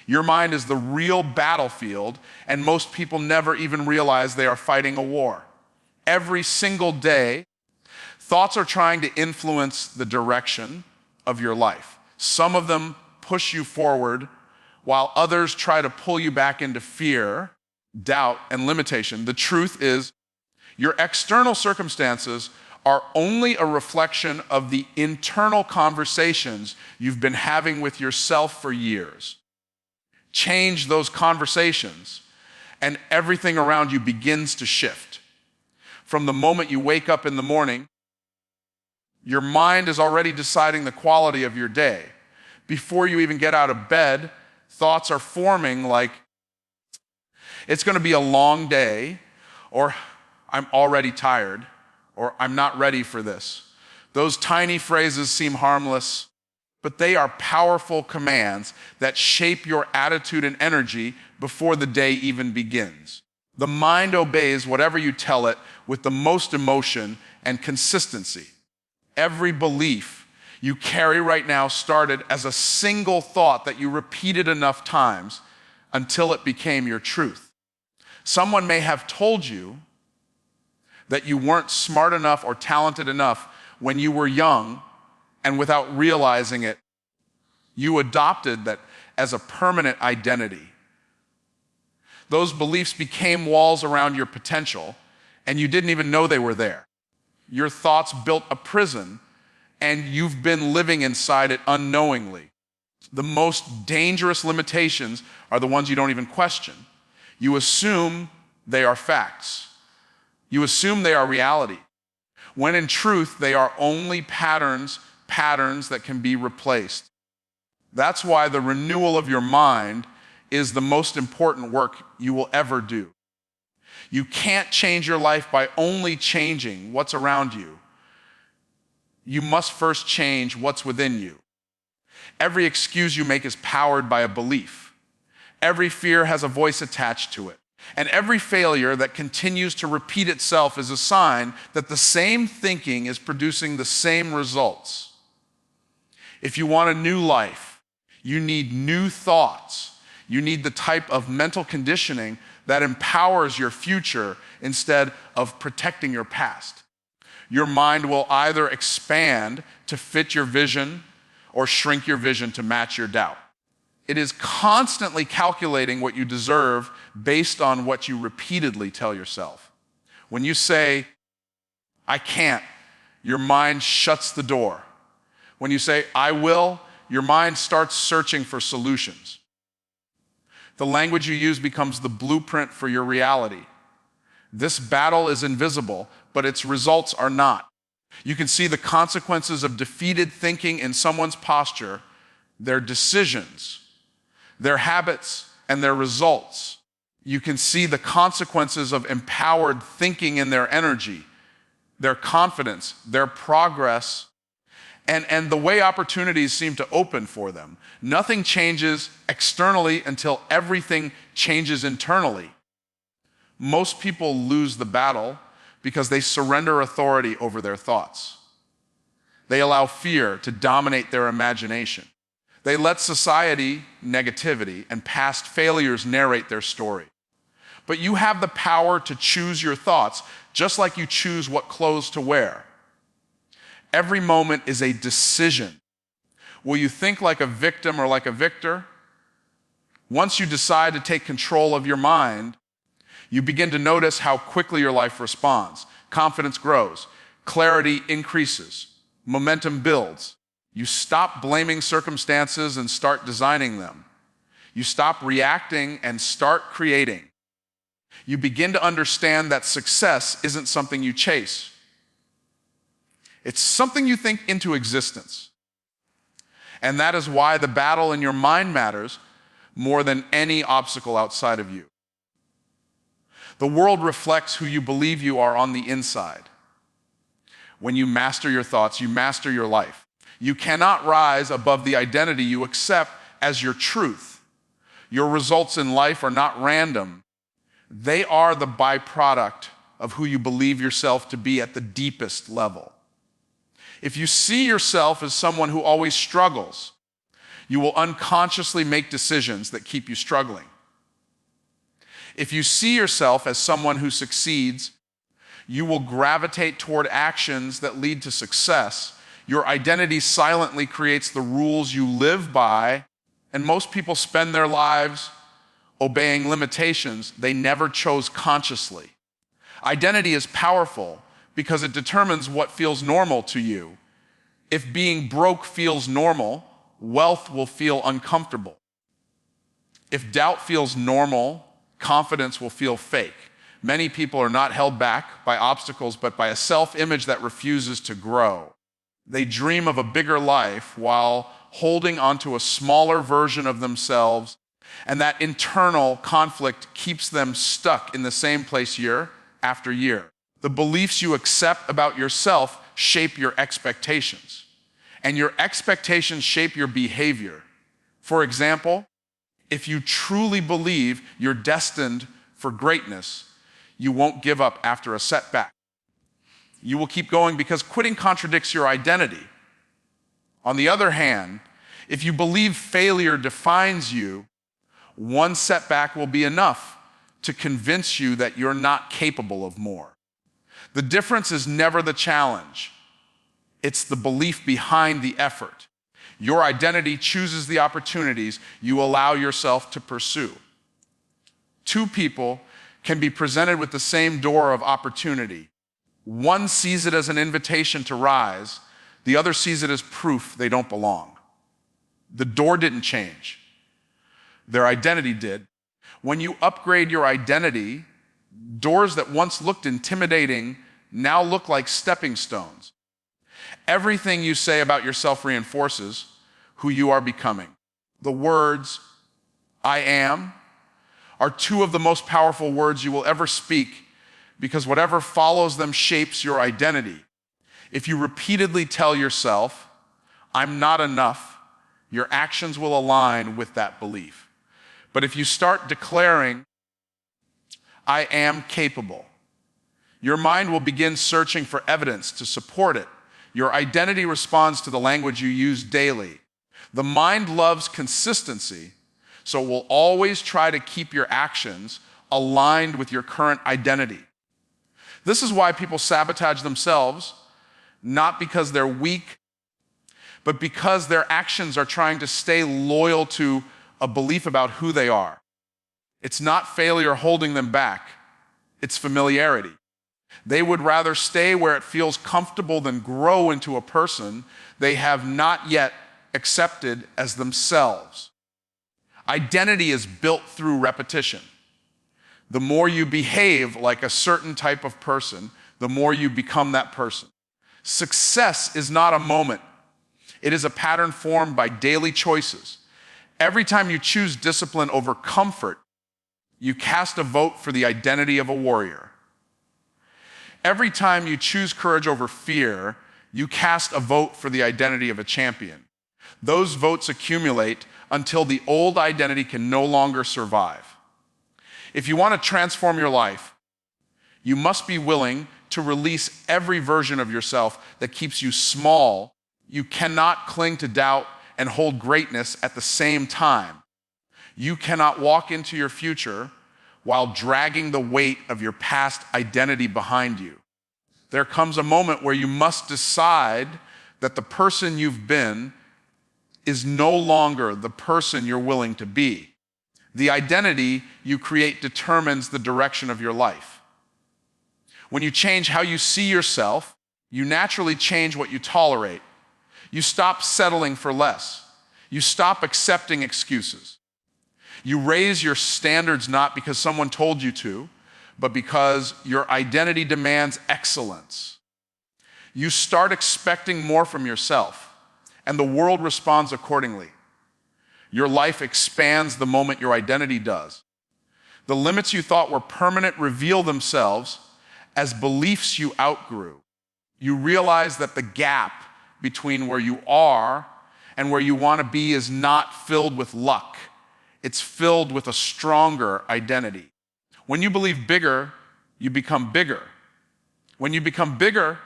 Your mind is the real battlefield, and most people never even realize they are fighting a war. Every single day, thoughts are trying to influence the direction of your life. Some of them push you forward, while others try to pull you back into fear, doubt, and limitation. The truth is, your external circumstances are only a reflection of the internal conversations you've been having with yourself for years. Change those conversations, and everything around you begins to shift. From the moment you wake up in the morning, your mind is already deciding the quality of your day. Before you even get out of bed, thoughts are forming like, it's going to be a long day, or I'm already tired, or I'm not ready for this. Those tiny phrases seem harmless, but they are powerful commands that shape your attitude and energy before the day even begins. The mind obeys whatever you tell it with the most emotion and consistency. Every belief you carry right now started as a single thought that you repeated enough times until it became your truth. Someone may have told you that you weren't smart enough or talented enough when you were young, and without realizing it, you adopted that as a permanent identity. Those beliefs became walls around your potential, and you didn't even know they were there. Your thoughts built a prison, and you've been living inside it unknowingly. The most dangerous limitations are the ones you don't even question. You assume they are facts. You assume they are reality, when in truth, they are only patterns that can be replaced. That's why the renewal of your mind is the most important work you will ever do. You can't change your life by only changing what's around you. You must first change what's within you. Every excuse you make is powered by a belief. Every fear has a voice attached to it. And every failure that continues to repeat itself is a sign that the same thinking is producing the same results. If you want a new life, you need new thoughts. You need the type of mental conditioning that empowers your future instead of protecting your past. Your mind will either expand to fit your vision or shrink your vision to match your doubt. It is constantly calculating what you deserve based on what you repeatedly tell yourself. When you say, I can't, your mind shuts the door. When you say, I will, your mind starts searching for solutions. The language you use becomes the blueprint for your reality. This battle is invisible, but its results are not. You can see the consequences of defeated thinking in someone's posture, their decisions, their habits, and their results. You can see the consequences of empowered thinking in their energy, their confidence, their progress, and the way opportunities seem to open for them. Nothing changes externally until everything changes internally. Most people lose the battle because they surrender authority over their thoughts. They allow fear to dominate their imagination. They let society, negativity, and past failures narrate their story. But you have the power to choose your thoughts, just like you choose what clothes to wear. Every moment is a decision. Will you think like a victim or like a victor? Once you decide to take control of your mind, you begin to notice how quickly your life responds. Confidence grows, clarity increases, momentum builds. You stop blaming circumstances and start designing them. You stop reacting and start creating. You begin to understand that success isn't something you chase. It's something you think into existence. And that is why the battle in your mind matters more than any obstacle outside of you. The world reflects who you believe you are on the inside. When you master your thoughts, you master your life. You cannot rise above the identity you accept as your truth. Your results in life are not random. They are the byproduct of who you believe yourself to be at the deepest level. If you see yourself as someone who always struggles, You will unconsciously make decisions that keep you struggling. If you see yourself as someone who succeeds, you will gravitate toward actions that lead to success. Your identity silently creates the rules you live by, and most people spend their lives obeying limitations they never chose consciously. Identity is powerful because it determines what feels normal to you. If being broke feels normal, wealth will feel uncomfortable. If doubt feels normal, confidence will feel fake. Many people are not held back by obstacles, but by a self-image that refuses to grow. They dream of a bigger life while holding onto a smaller version of themselves, and that internal conflict keeps them stuck in the same place year after year. The beliefs you accept about yourself shape your expectations, and your expectations shape your behavior. For example, if you truly believe you're destined for greatness, you won't give up after a setback. You will keep going because quitting contradicts your identity. On the other hand, if you believe failure defines you, one setback will be enough to convince you that you're not capable of more. The difference is never the challenge. It's the belief behind the effort. Your identity chooses the opportunities you allow yourself to pursue. Two people can be presented with the same door of opportunity. One sees it as an invitation to rise. The other sees it as proof they don't belong. The door didn't change. Their identity did. When you upgrade your identity, doors that once looked intimidating now look like stepping stones. Everything you say about yourself reinforces who you are becoming. The words, "I am," are two of the most powerful words you will ever speak because whatever follows them shapes your identity. If you repeatedly tell yourself, "I'm not enough," your actions will align with that belief. But if you start declaring, "I am capable," your mind will begin searching for evidence to support it. Your identity responds to the language you use daily. The mind loves consistency, so it will always try to keep your actions aligned with your current identity. This is why people sabotage themselves, not because they're weak, but because their actions are trying to stay loyal to a belief about who they are. It's not failure holding them back, it's familiarity. They would rather stay where it feels comfortable than grow into a person they have not yet accepted as themselves. Identity is built through repetition. The more you behave like a certain type of person, the more you become that person. Success is not a moment. It is a pattern formed by daily choices. Every time you choose discipline over comfort, you cast a vote for the identity of a warrior. Every time you choose courage over fear, you cast a vote for the identity of a champion. Those votes accumulate until the old identity can no longer survive. If you want to transform your life, you must be willing to release every version of yourself that keeps you small. You cannot cling to doubt and hold greatness at the same time. You cannot walk into your future while dragging the weight of your past identity behind you. There comes a moment where you must decide that the person you've been is no longer the person you're willing to be. The identity you create determines the direction of your life. When you change how you see yourself, you naturally change what you tolerate. You stop settling for less. You stop accepting excuses. You raise your standards not because someone told you to, but because your identity demands excellence. You start expecting more from yourself, and the world responds accordingly. Your life expands the moment your identity does. The limits you thought were permanent reveal themselves as beliefs you outgrew. You realize that the gap between where you are and where you want to be is not filled with luck. It's filled with a stronger identity. When you believe bigger, you become bigger. When you become bigger,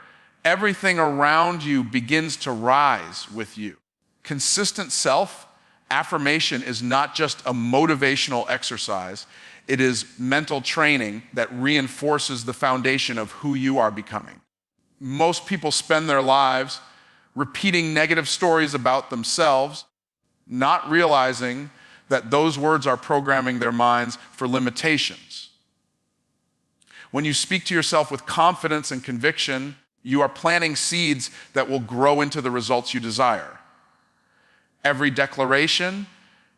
everything around you begins to rise with you. Consistent self Affirmation is not just a motivational exercise, it is mental training that reinforces the foundation of who you are becoming. Most people spend their lives repeating negative stories about themselves, not realizing that those words are programming their minds for limitations. When you speak to yourself with confidence and conviction, you are planting seeds that will grow into the results you desire. Every declaration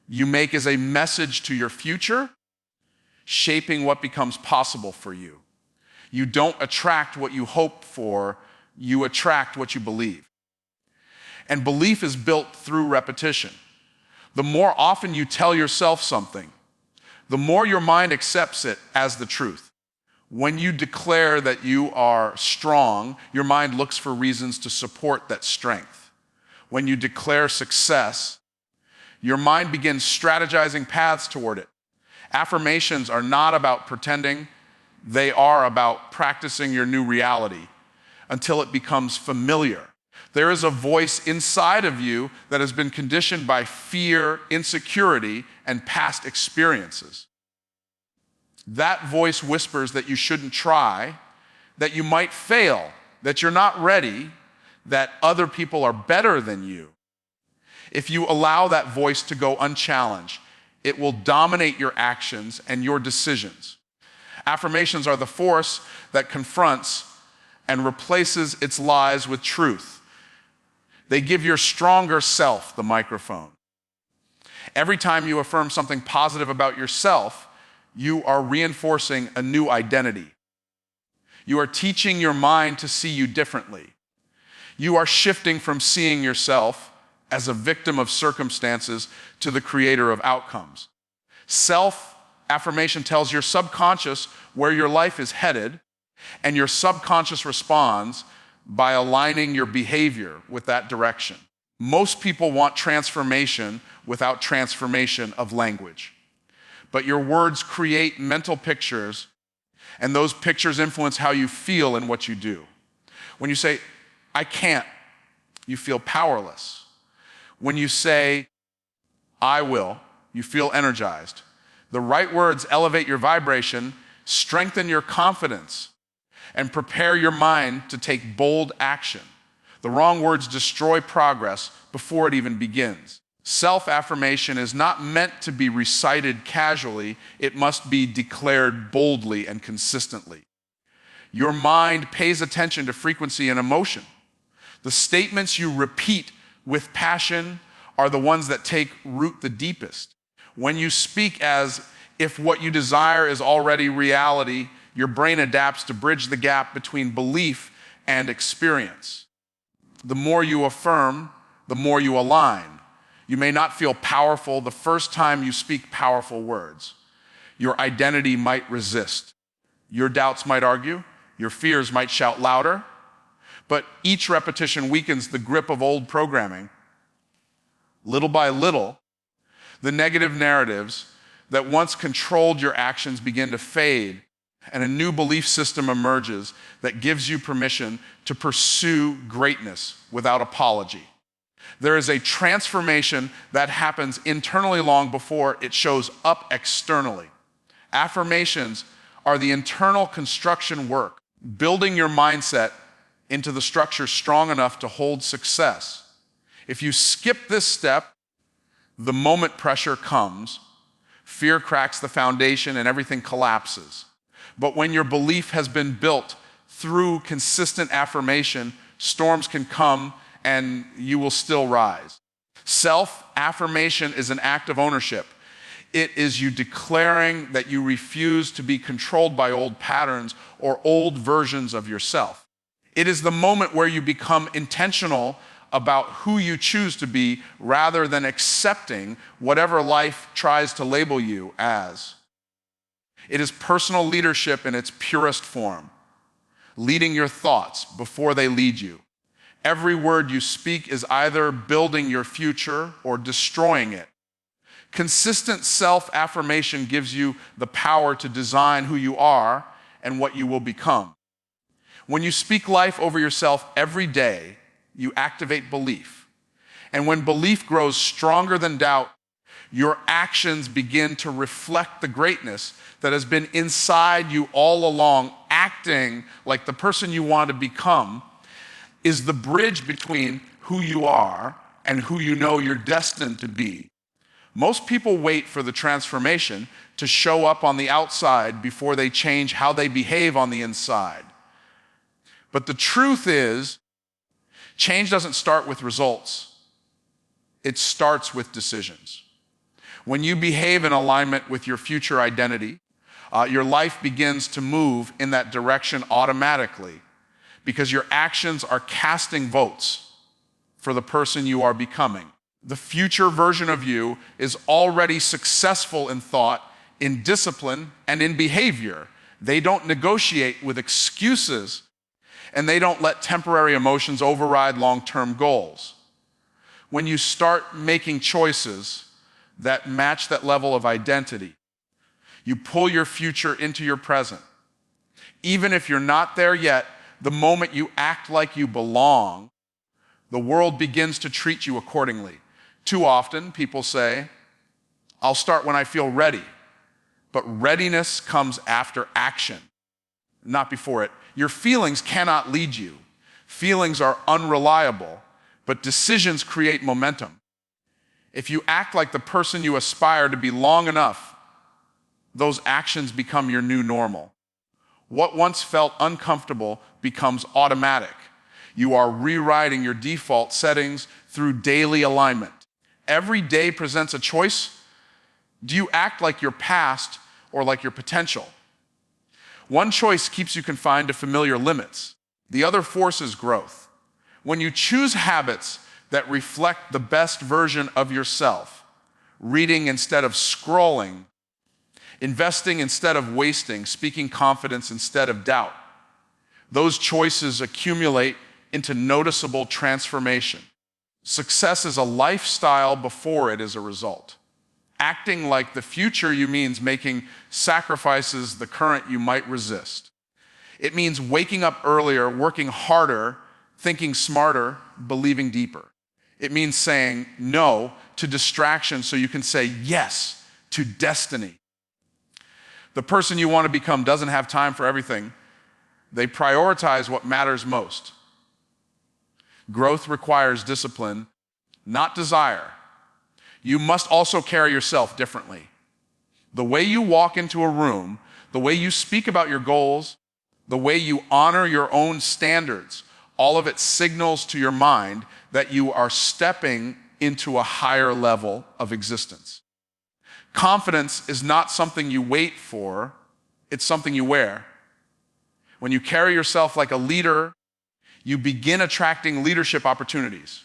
you make is a message to your future, shaping what becomes possible for you. You don't attract what you hope for, you attract what you believe. And belief is built through repetition. The more often you tell yourself something, the more your mind accepts it as the truth. When you declare that you are strong, your mind looks for reasons to support that strength. When you declare success, your mind begins strategizing paths toward it. Affirmations are not about pretending, they are about practicing your new reality until it becomes familiar. There is a voice inside of you that has been conditioned by fear, insecurity, and past experiences. That voice whispers that you shouldn't try, that you might fail, that you're not ready, that other people are better than you. If you allow that voice to go unchallenged, it will dominate your actions and your decisions. Affirmations are the force that confronts and replaces its lies with truth. They give your stronger self the microphone. Every time you affirm something positive about yourself, you are reinforcing a new identity. You are teaching your mind to see you differently. You are shifting from seeing yourself as a victim of circumstances to the creator of outcomes. Self-affirmation tells your subconscious where your life is headed, and your subconscious responds by aligning your behavior with that direction. Most people want transformation without transformation of language. But your words create mental pictures, and those pictures influence how you feel and what you do. When you say, I can't, you feel powerless. When you say, I will, you feel energized. The right words elevate your vibration, strengthen your confidence, and prepare your mind to take bold action. The wrong words destroy progress before it even begins. Self-affirmation is not meant to be recited casually, it must be declared boldly and consistently. Your mind pays attention to frequency and emotion. The statements you repeat with passion are the ones that take root the deepest. When you speak as if what you desire is already reality, your brain adapts to bridge the gap between belief and experience. The more you affirm, the more you align. You may not feel powerful the first time you speak powerful words. Your identity might resist. Your doubts might argue. Your fears might shout louder. But each repetition weakens the grip of old programming. Little by little, the negative narratives that once controlled your actions begin to fade, and a new belief system emerges that gives you permission to pursue greatness without apology. There is a transformation that happens internally long before it shows up externally. Affirmations are the internal construction work, building your mindset into the structure strong enough to hold success. If you skip this step, the moment pressure comes, fear cracks the foundation and everything collapses. But when your belief has been built through consistent affirmation, storms can come and you will still rise. Self-affirmation is an act of ownership. It is you declaring that you refuse to be controlled by old patterns or old versions of yourself. It is the moment where you become intentional about who you choose to be rather than accepting whatever life tries to label you as. It is personal leadership in its purest form, leading your thoughts before they lead you. Every word you speak is either building your future or destroying it. Consistent self-affirmation gives you the power to design who you are and what you will become. When you speak life over yourself every day, you activate belief. And when belief grows stronger than doubt, your actions begin to reflect the greatness that has been inside you all along. Acting like the person you want to become is the bridge between who you are and who you know you're destined to be. Most people wait for the transformation to show up on the outside before they change how they behave on the inside. But the truth is, change doesn't start with results. It starts with decisions. When you behave in alignment with your future identity, your life begins to move in that direction automatically because your actions are casting votes for the person you are becoming. The future version of you is already successful in thought, in discipline, and in behavior. They don't negotiate with excuses, and they don't let temporary emotions override long-term goals. When you start making choices that match that level of identity, you pull your future into your present. Even if you're not there yet, the moment you act like you belong, the world begins to treat you accordingly. Too often, people say, I'll start when I feel ready. But readiness comes after action, not before it. Your feelings cannot lead you. Feelings are unreliable, but decisions create momentum. If you act like the person you aspire to be long enough, those actions become your new normal. What once felt uncomfortable becomes automatic. You are rewriting your default settings through daily alignment. Every day presents a choice. Do you act like your past or like your potential? One choice keeps you confined to familiar limits. The other forces growth. When you choose habits that reflect the best version of yourself, reading instead of scrolling, investing instead of wasting, speaking confidence instead of doubt, those choices accumulate into noticeable transformation. Success is a lifestyle before it is a result. Acting like the future you means making sacrifices the current you might resist. It means waking up earlier, working harder, thinking smarter, believing deeper. It means saying no to distraction so you can say yes to destiny. The person you want to become doesn't have time for everything. They prioritize what matters most. Growth requires discipline, not desire. You must also carry yourself differently. The way you walk into a room, the way you speak about your goals, the way you honor your own standards, all of it signals to your mind that you are stepping into a higher level of existence. Confidence is not something you wait for, it's something you wear. When you carry yourself like a leader, you begin attracting leadership opportunities.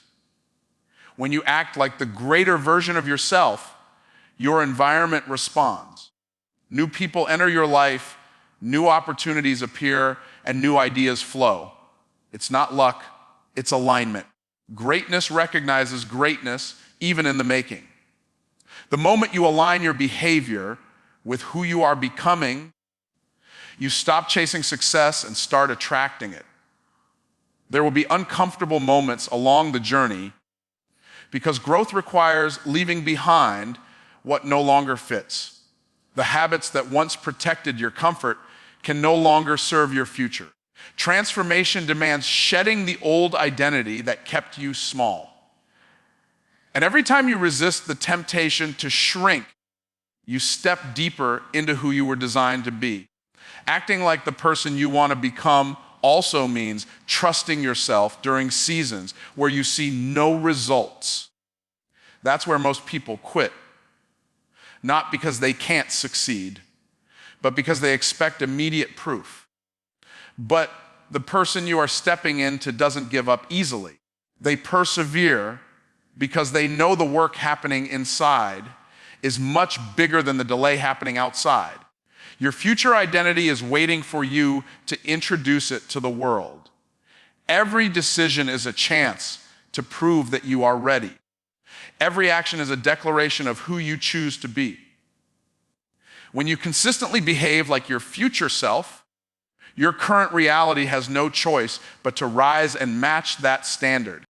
When you act like the greater version of yourself, your environment responds. New people enter your life, new opportunities appear, and new ideas flow. It's not luck, it's alignment. Greatness recognizes greatness even in the making. The moment you align your behavior with who you are becoming, you stop chasing success and start attracting it. There will be uncomfortable moments along the journey because growth requires leaving behind what no longer fits. The habits that once protected your comfort can no longer serve your future. Transformation demands shedding the old identity that kept you small. And every time you resist the temptation to shrink, you step deeper into who you were designed to be. Acting like the person you want to become also means trusting yourself during seasons where you see no results. That's where most people quit. Not because they can't succeed, but because they expect immediate proof. But the person you are stepping into doesn't give up easily. They persevere because they know the work happening inside is much bigger than the delay happening outside. Your future identity is waiting for you to introduce it to the world. Every decision is a chance to prove that you are ready. Every action is a declaration of who you choose to be. When you consistently behave like your future self, your current reality has no choice but to rise and match that standard.